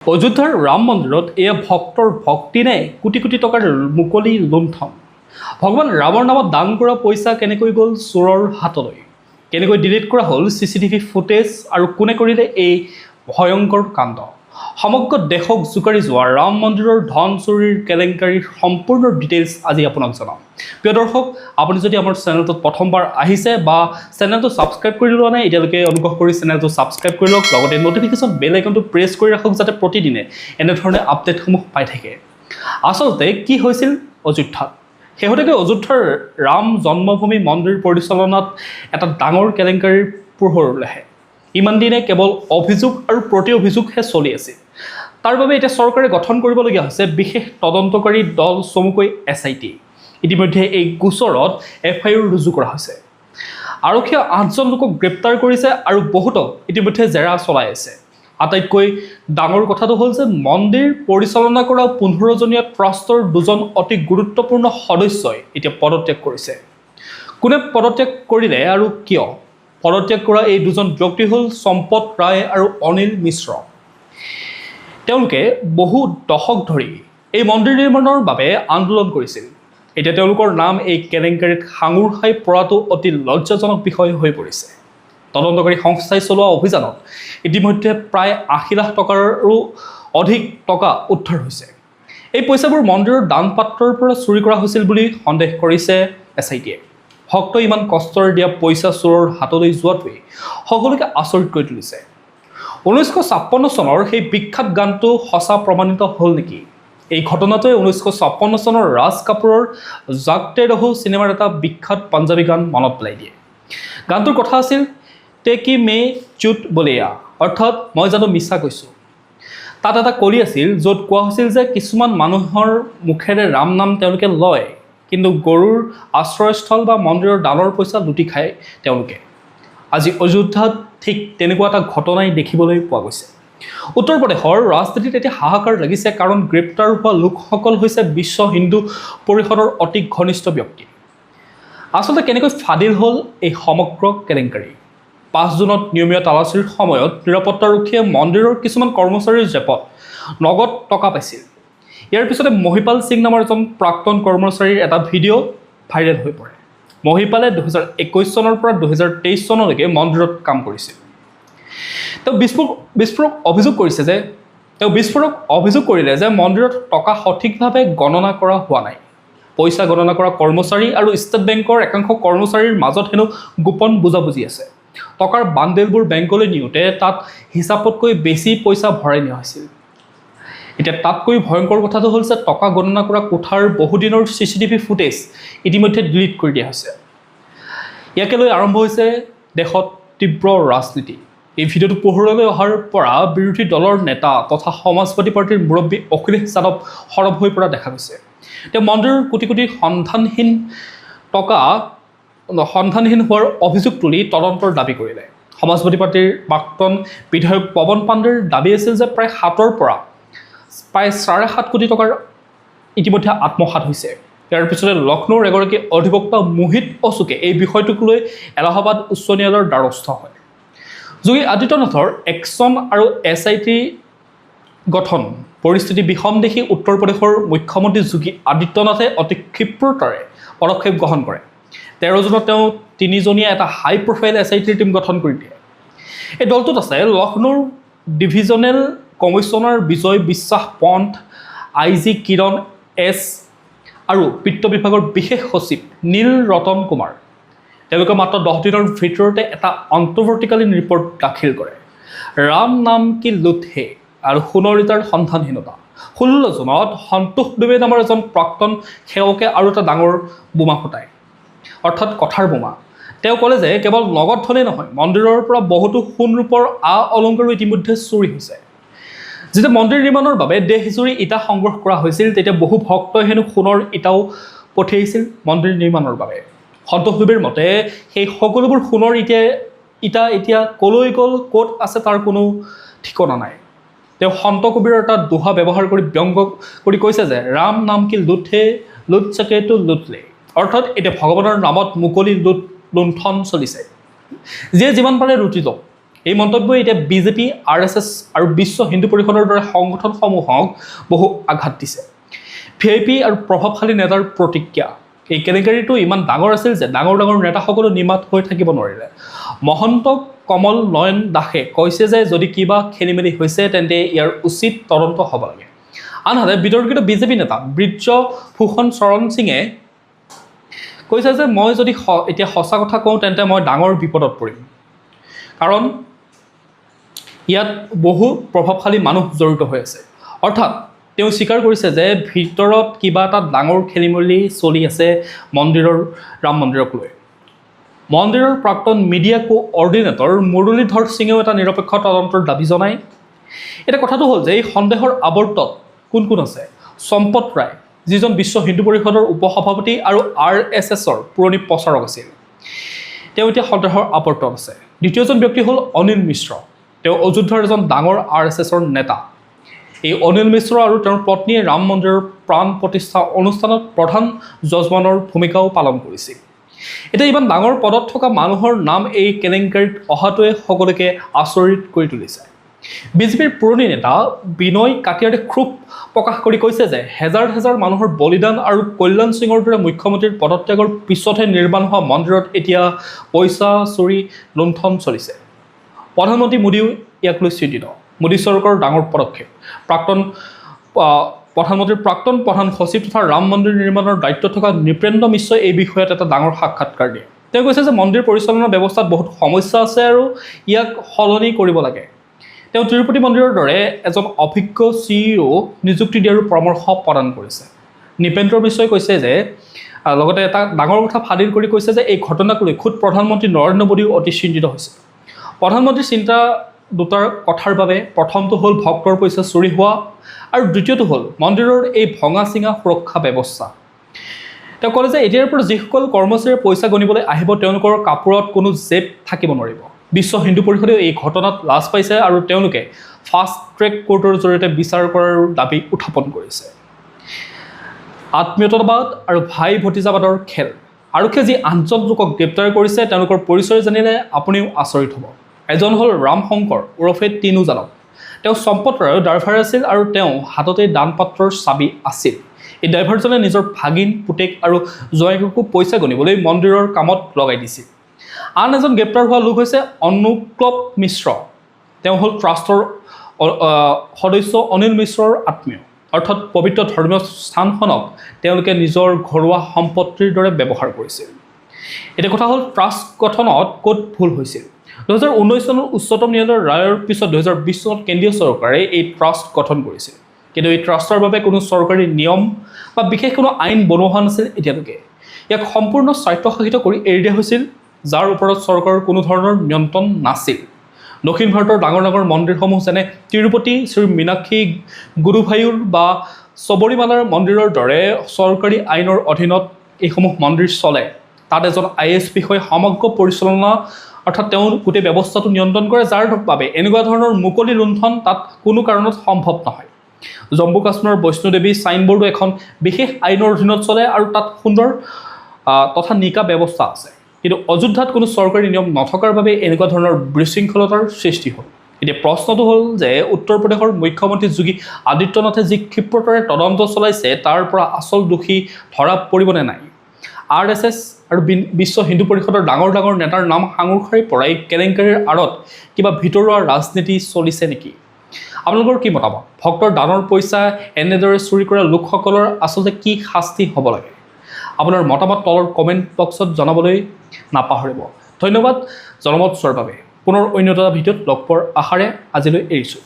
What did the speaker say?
অযোধ্যাৰ ৰাম মন্দিৰত এয়া ভক্তৰ ভক্তি নে কোটি কোটি টকাৰ মুকলি লুণ্ঠন। ভগৱান ৰামৰ নামত দান কৰা পইচা কেনেকৈ গ'ল চোৰৰ হাতলৈ, কেনেকৈ ডিলিট কৰা হ'ল CCTV ফুটেজ আৰু কোনে কৰিলে এই ভয়ংকৰ কাণ্ড। সমগ্ৰ দেশক জোকাৰি যোৱা ৰাম মন্দিৰৰ ধন চুৰিৰ কেলেংকাৰীৰ সম্পূৰ্ণ ডিটেইলছ আজি আপোনাক জনাম। প্ৰিয় দৰ্শক, আপুনি যদি আমাৰ চেনেলটোত প্ৰথমবাৰ আহিছে বা চেনেলটো ছাবস্ক্ৰাইব কৰি লোৱা নাই এতিয়ালৈকে অনুগ্ৰহ কৰি চেনেলটো ছাবস্ক্ৰাইব কৰি লওক, লগতে নটিফিকেশ্যন বেল আইকনটো প্ৰেছ কৰি ৰাখক যাতে প্ৰতিদিনে এনেধৰণে আপডেটসমূহ পাই থাকে। আচলতে কি হৈছিল অযোধ্যাত? শেহতীয়াকৈ অযোধ্যাৰ ৰাম জন্মভূমি মন্দিৰ পৰিচালনাত এটা ডাঙৰ কেলেংকাৰীৰ পোহৰলৈ আহে। ইমান দিনে কেৱল অভিযোগ আৰু প্ৰতি অভিযোগহে চলি আছিল। তাৰ বাবে এতিয়া চৰকাৰে গঠন কৰিবলগীয়া হৈছে বিশেষ তদন্তকাৰী দল, চমুকৈ SIT। ইতিমধ্যে এই গোচৰত FIR ৰুজু কৰা হৈছে। আৰক্ষীয়ে 8জন লোকক গ্ৰেপ্তাৰ কৰিছে আৰু বহুতক ইতিমধ্যে জেৰা চলাই আছে। আটাইতকৈ ডাঙৰ কথাটো হ'ল যে মন্দিৰ পৰিচালনা কৰা 15জনীয়া ট্ৰাষ্টৰ 2জন অতি গুৰুত্বপূৰ্ণ সদস্যই এতিয়া পদত্যাগ কৰিছে। কোনে পদত্যাগ কৰিলে আৰু কিয়? পদত্যাগ কৰা এই 2জন ব্যক্তি হ'ল সম্পত ৰায় আৰু অনিল মিশ্ৰ। তেওঁলোকে বহু দশক ধৰি এই মন্দিৰ নিৰ্মাণৰ বাবে আন্দোলন কৰিছিল। এতিয়া তেওঁলোকৰ নাম এই কেলেংকাৰীত সাঙুৰ খাই পৰাটো অতি লজ্জাজনক বিষয় হৈ পৰিছে। তদন্তকাৰী সংস্থাই চলোৱা অভিযানত ইতিমধ্যে প্ৰায় 80 লাখ টকাৰো অধিক টকা উদ্ধাৰ হৈছে। এই পইচাবোৰ মন্দিৰৰ দান পাত্ৰৰ পৰা চুৰি কৰা হৈছিল বুলি সন্দেহ কৰিছে SITয়ে। ভক্ত ইমান কষ্টৰে দিয়া পইচা চোৰৰ হাতলৈ যোৱাটোৱে সকলোকে আচৰিত কৰি তুলিছে। 1956 চনৰ সেই বিখ্যাত গানটো সঁচা প্ৰমাণিত হ'ল নেকি? এই ঘটনাটোৱে 1956 চনৰ ৰাজ কাপুৰৰ জাগতে ৰহো চিনেমাৰ এটা বিখ্যাত পাঞ্জাবী গান মনত পেলাই দিয়ে। গানটোৰ কথা আছিল টেকি মে চুট বলিয়া, অৰ্থাৎ মই জানো মিছা কৈছোঁ। তাত এটা কলি আছিল য'ত কোৱা হৈছিল যে কিছুমান মানুহৰ মুখেৰে ৰাম নাম তেওঁলোকে লয়, কিন্তু গৰুৰ আশ্ৰয়স্থল বা মন্দিৰৰ দানৰ পইচা লুটি খায় তেওঁলোকে। আজি অযোধ্যাত ঠিক তেনেকুৱা এটা ঘটনাই দেখিবলৈ পোৱা গৈছে। উত্তৰ প্ৰদেশৰ ৰাজনীতিত এতিয়া হাহাকাৰ লাগিছে, কাৰণ গ্ৰেপ্তাৰ হোৱা লোকসকল হৈছে বিশ্ব হিন্দু পৰিষদৰ অতি ঘনিষ্ঠ ব্যক্তি। আচলতে কেনেকৈ ফাদিল হ'ল এই সমগ্ৰ কেলেংকাৰী? 5 জুনত নিয়মীয়া তালাচীৰ সময়ত নিৰাপত্তাৰক্ষীয়ে মন্দিৰৰ কিছুমান কৰ্মচাৰীৰ জেপত নগদ টকা পাইছিল। ইয়াৰ পিছতে মহিপাল সিং নামৰ এজন প্ৰাক্তন কৰ্মচাৰীৰ এটা ভিডিঅ' ভাইৰেল হৈ পৰে। মহিপালে 2021 চনৰ পৰা 2023 চনলৈকে মন্দিৰত কাম কৰিছিল। তেওঁ বিস্ফোৰক অভিযোগ কৰিলে যে মন্দিৰত টকা সঠিকভাৱে গণনা কৰা হোৱা নাই। পইচা গণনা কৰা কৰ্মচাৰী আৰু ষ্টেট বেংকৰ একাংশ কৰ্মচাৰীৰ মাজত হেনো গোপন বুজাবুজি আছে। টকাৰ বান্ডেলবোৰ বেংকলৈ নিওঁতে তাত হিচাপতকৈ বেছি পইচা ভৰাই নিয়া হৈছিল। এতিয়া তাতকৈ ভয়ংকৰ কথাটো হ'ল যে টকা গণনা কৰা কোঠাৰ বহুদিনৰ CCTV ফুটেজ ইতিমধ্যে ডিলিট কৰি দিয়া হৈছে। ইয়াকে লৈ আৰম্ভ হৈছে দেশত তীব্ৰ ৰাজনীতি। এই ভিডিঅ'টো পোহৰলৈ অহাৰ পৰা বিৰোধী দলৰ নেতা তথা সমাজবাদী পাৰ্টীৰ মুৰব্বী অখিলেশ যাদৱ সৰব হৈ পৰা দেখা গৈছে। তেওঁ মন্দিৰৰ কোটি কোটি সন্ধানহীন হোৱাৰ অভিযোগ তুলি তদন্তৰ দাবী কৰিলে। সমাজবাদী পাৰ্টীৰ প্ৰাক্তন বিধায়ক পৱন পাণ্ডেৰ দাবী আছিল যে প্ৰায় 7 পৰা প্ৰায় 7.5 কোটি টকাৰ ইতিমধ্যে আত্মসাৎ হৈছে। ইয়াৰ পিছতে লক্ষ্ণৌৰ এগৰাকী অধিবক্তা মোহিত অশোকে এই বিষয়টোক লৈ এলাহাবাদ উচ্চ ন্যায়ালয়ৰ দ্বাৰস্থ হয়। যোগী আদিত্যনাথৰ একশ্যন আৰু SIT গঠন পৰিস্থিতি বিষম দেখি উত্তৰ প্ৰদেশৰ মুখ্যমন্ত্ৰী যোগী আদিত্যনাথে অতি ক্ষিপ্ৰতাৰে পদক্ষেপ গ্ৰহণ কৰে। 13 জুনত তেওঁ 3জনীয়া এটা হাই প্ৰফাইল SIT টীম গঠন কৰি দিয়ে। এই দলটোত আছে লক্ষ্ণৌৰ ডিভিজনেল কমিশ্যনাৰ বিজয় বিশ্বাস পন্থ, IG কিৰণ S আৰু বিত্ত বিভাগৰ বিশেষ সচিব নীল ৰতন কুমাৰ। তেওঁলোকে মাত্ৰ 10 দিনৰ ভিতৰতে এটা অন্তৰ্বৰ্তীকালীন ৰিপৰ্ট দাখিল কৰে। ৰাম নাম কি লুট হে আৰু সোণৰ ইটাৰ সন্ধানহীনতা। 16 জুনত সন্তোষ দুবে নামৰ এজন প্ৰাক্তন সেৱকে আৰু এটা ডাঙৰ বোমা ফুটায়, অৰ্থাৎ কথাৰ বোমা। তেওঁ ক'লে যে কেৱল নগদ ধনেই নহয়, মন্দিৰৰ পৰা বহুতো সোণ ৰূপৰ অলংকাৰো ইতিমধ্যে চুৰি হৈছে। যেতিয়া মন্দিৰ নিৰ্মাণৰ বাবে দেশজুৰি ইটা সংগ্ৰহ কৰা হৈছিল, তেতিয়া বহু ভক্তই হেনো সোণৰ ইটাও পঠিয়াইছিল মন্দিৰ নিৰ্মাণৰ বাবে। সন্তোষ দুবেৰ মতে সেই সকলোবোৰ সোণৰ ইটা এতিয়া ক'লৈ গ'ল, ক'ত আছে তাৰ কোনো ঠিকনা নাই। তেওঁ সন্ত কবিৰৰ এটা দোহা ব্যৱহাৰ কৰি ব্যংগ কৰি কৈছে যে ৰাম নাম কি লুট হে, লুট সকে তো লুট লে। অৰ্থাৎ এতিয়া ভগৱানৰ নামত মুকলি লুণ্ঠন চলিছে। যিয়ে যিমান পাৰে লুটি লওক, এই মন্তব্যই এতিয়া বিজেপি, RSS আৰু বিশ্ব হিন্দু পৰিষদৰ দৰে সংগঠনসমূহক বহু আঘাত দিছে। VIP আৰু প্ৰভাৱশালী নেতাৰ প্ৰতিক্ৰিয়া। এই কেলেংকাৰীটো ইমান ডাঙৰ আছিল যে ডাঙৰ ডাঙৰ নেতাসকলো নিমাত হৈ থাকিব নোৱাৰিলে। মহন্ত কমল নয়ন দাসে কৈছে যে যদি কিবা খেলিমেলি হৈছে তেন্তে ইয়াৰ উচিত তদন্ত হ'ব লাগে। আনহাতে বিতৰ্কিত বিজেপি নেতা ব্ৰিজভূষণ শৰণ সিঙে কৈছে যে মই যদি এতিয়া সঁচা কথা কওঁ তেন্তে মই ডাঙৰ বিপদত পৰিম, কাৰণ ইয়াত বহু প্ৰভাৱশালী মানুহ জড়িত হৈ আছে। অৰ্থাৎ তেওঁ স্বীকাৰ কৰিছে যে ভিতৰত কিবা এটা ডাঙৰ খেলিমেলি চলি আছে ৰাম মন্দিৰক লৈ। মন্দিৰৰ প্ৰাক্তন মিডিয়া কোঅৰ্ডিনেটৰ মুৰলীধৰ সিঙেও এটা নিৰপেক্ষ তদন্তৰ দাবী জনায়। এতিয়া কথাটো হ'ল যে এই সন্দেহৰ আৱৰ্তত কোন কোন আছে? সম্পত ৰায়, যিজন বিশ্ব হিন্দু পৰিষদৰ উপসভাপতি আৰু RSSৰ পুৰণি প্ৰচাৰক আছিল, তেওঁ এতিয়া সন্দেহৰ আৱৰ্তত আছে। দ্বিতীয়জন ব্যক্তি হ'ল অনিল মিশ্ৰ, তেওঁ অযোধ্যাৰ এজন ডাঙৰ RSSৰ নেতা। এই অনিল মিশ্ৰ আৰু তেওঁৰ পত্নীয়ে ৰাম মন্দিৰৰ প্ৰাণ প্ৰতিষ্ঠা অনুষ্ঠানত প্ৰধান যজমানৰ ভূমিকাও পালন কৰিছিল। এতিয়া ইমান ডাঙৰ পদত থকা মানুহৰ নাম এই কেলেংকাৰীত অহাটোৱে সকলোকে আচৰিত কৰি তুলিছে। বিজেপিৰ পুৰণি নেতা বিনয় কাটিয়াৰে ক্ষোভ প্ৰকাশ কৰি কৈছে যে হেজাৰ হেজাৰ মানুহৰ বলিদান আৰু কল্যাণ সিঙৰ দৰে মুখ্যমন্ত্ৰীৰ পদত্যাগৰ পিছতহে নিৰ্মাণ হোৱা মন্দিৰত এতিয়া পইচা চুৰি লুণ্ঠন চলিছে। প্ৰধানমন্ত্ৰী মোদীও ইয়াক লৈ চিন্তিত। মোদী চৰকাৰৰ ডাঙৰ পদক্ষেপ। প্ৰধানমন্ত্ৰীৰ প্ৰাক্তন প্ৰধান সচিব তথা ৰাম মন্দিৰ নিৰ্মাণৰ দায়িত্বত থকা নৃপেন্দ্ৰ মিশ্ৰই এই বিষয়ত এটা ডাঙৰ সাক্ষাৎকাৰ দিয়ে। তেওঁ কৈছে যে মন্দিৰ পৰিচালনা ব্যৱস্থাত বহুত সমস্যা আছে আৰু ইয়াক সলনি কৰিব লাগে। তেওঁ তিৰুপতি মন্দিৰৰ দৰে এজন অভিজ্ঞ CEO নিযুক্তি দিয়াৰো পৰামৰ্শ প্ৰদান কৰিছে। নৃপেন্দ্ৰ মিশ্ৰই কৈছে যে লগতে এটা ডাঙৰ কথা ফাদিল কৰি কৈছে যে এই ঘটনাক লৈ খুদ প্ৰধানমন্ত্ৰী নৰেন্দ্ৰ মোদীও অতি চিন্তিত হৈছে। প্ৰধানমন্ত্ৰীৰ চিন্তা দুটাৰ কথাৰ বাবে প্ৰথমটো হ'ল ভক্তৰ পইচা চুৰি হোৱা আৰু দ্বিতীয়টো হ'ল মন্দিৰৰ এই ভঙা চিঙা সুৰক্ষা ব্যৱস্থা। তেওঁ ক'লে যে এতিয়াৰ পৰা যিসকল কৰ্মচাৰীয়ে পইচা গণিবলৈ আহিব তেওঁলোকৰ কাপোৰত কোনো জেপ থাকিব নোৱাৰিব। বিশ্ব হিন্দু পৰিষদেও এই ঘটনাত লাজ পাইছে আৰু তেওঁলোকে ফাষ্ট ট্ৰেক কোৰ্টৰ জৰিয়তে বিচাৰ কৰাৰ দাবী উত্থাপন কৰিছে। আত্মীয়তাবাদ আৰু ভাই ভতিজাবাদৰ খেল। আৰক্ষীয়ে যি 8জন লোকক গ্ৰেপ্তাৰ কৰিছে তেওঁলোকৰ পৰিচয় জানিলে আপুনিও আচৰিত হ'ব। এজন হ'ল ৰাম শংকৰ ওৰফে তিনু যাদৱ। তেওঁ সম্পত ৰায়ৰ ড্ৰাইভাৰ আছিল আৰু তেওঁ হাততে দান পাত্ৰৰ চাবি আছিল। এই ড্ৰাইভাৰজনে নিজৰ ভাগিন, পুতেক আৰু জোৱাইককো পইচা গণিবলৈ মন্দিৰৰ কামত লগাই দিছিল। আন এজন গ্ৰেপ্তাৰ হোৱা লোক হৈছে অনুক্লৱ মিশ্ৰ। তেওঁ হ'ল ট্ৰাষ্টৰ সদস্য অনিল মিশ্ৰৰ আত্মীয়। অৰ্থাৎ পবিত্ৰ ধৰ্মীয় স্থানখনক তেওঁলোকে নিজৰ ঘৰুৱা সম্পত্তিৰ দৰে ব্যৱহাৰ কৰিছিল। এতিয়া কথা হ'ল ট্ৰাষ্ট গঠনত ক'ত ভুল হৈছিল। 2019 চনৰ উচ্চতম ন্যায়ালয়ৰ ৰায়ৰ পিছত 2020 চনত কেন্দ্ৰীয় চৰকাৰে এই ট্ৰাষ্ট গঠন কৰিছিল, কিন্তু এই ট্ৰাষ্টৰ বাবে কোনো চৰকাৰী নিয়ম বা বিশেষ কোনো আইন বনোৱা হোৱা নাছিল এতিয়ালৈকে। ইয়াক সম্পূৰ্ণ স্বায়ত্তশাসিত কৰি এৰি দিয়া হৈছিল, যাৰ ওপৰত চৰকাৰৰ কোনো ধৰণৰ নিয়ন্ত্ৰণ নাছিল। দক্ষিণ ভাৰতৰ ডাঙৰ ডাঙৰ মন্দিৰসমূহ যেনে তিৰুপতি, শ্ৰী মীনাক্ষী গুৰুভায়ুৰ বা শবৰীমালাৰ মন্দিৰৰ দৰে চৰকাৰী আইনৰ অধীনত এইসমূহ মন্দিৰ চলে। তাত এজন IAS বিষয়ে সমগ্ৰ পৰিচালনা অৰ্থাৎ তেওঁ গোটেই ব্যৱস্থাটো নিয়ন্ত্ৰণ কৰে, যাৰ বাবে এনেকুৱা ধৰণৰ মুকলি লুণ্ঠন তাত কোনো কাৰণত সম্ভৱ নহয়। জম্মু কাশ্মীৰৰ বৈষ্ণোদেৱী চাইনবোৰ্ডো এখন বিশেষ আইনৰ অধীনত চলে আৰু তাত সুন্দৰ তথা নিকা ব্যৱস্থা আছে। কিন্তু অযোধ্যাত কোনো চৰকাৰী নিয়ম নথকাৰ বাবে এনেকুৱা ধৰণৰ বিশৃংখলতাৰ সৃষ্টি হ'ল। এতিয়া প্ৰশ্নটো হ'ল যে উত্তৰ প্ৰদেশৰ মুখ্যমন্ত্ৰী যোগী আদিত্যনাথে যি ক্ষিপ্ৰতাৰে তদন্ত চলাইছে তাৰ পৰা আচল দোষী ধৰা পৰিবনে নাই? RSS আৰু বিশ্ব হিন্দু পৰিষদৰ ডাঙৰ ডাঙৰ নেতাৰ নাম সাঙুৰ খাই পৰাই কেলেংকাৰীৰ আঁৰত কিবা ভিতৰুৱা ৰাজনীতি চলিছে নেকি? আপোনালোকৰ কি মতামত? ভক্তৰ দানৰ পইচা এনেদৰে চুৰি কৰা লোকসকলৰ আচলতে কি শাস্তি হ'ব লাগে? আপোনাৰ মতামত তলৰ কমেণ্ট বক্সত জনাবলৈ নাপাহৰিব। ধন্যবাদ জনমত চোৱাৰ বাবে। পুনৰ অন্য এটা ভিডিঅ'ত লগ পোৱাৰ আশাৰে আজিলৈ এৰিছোঁ।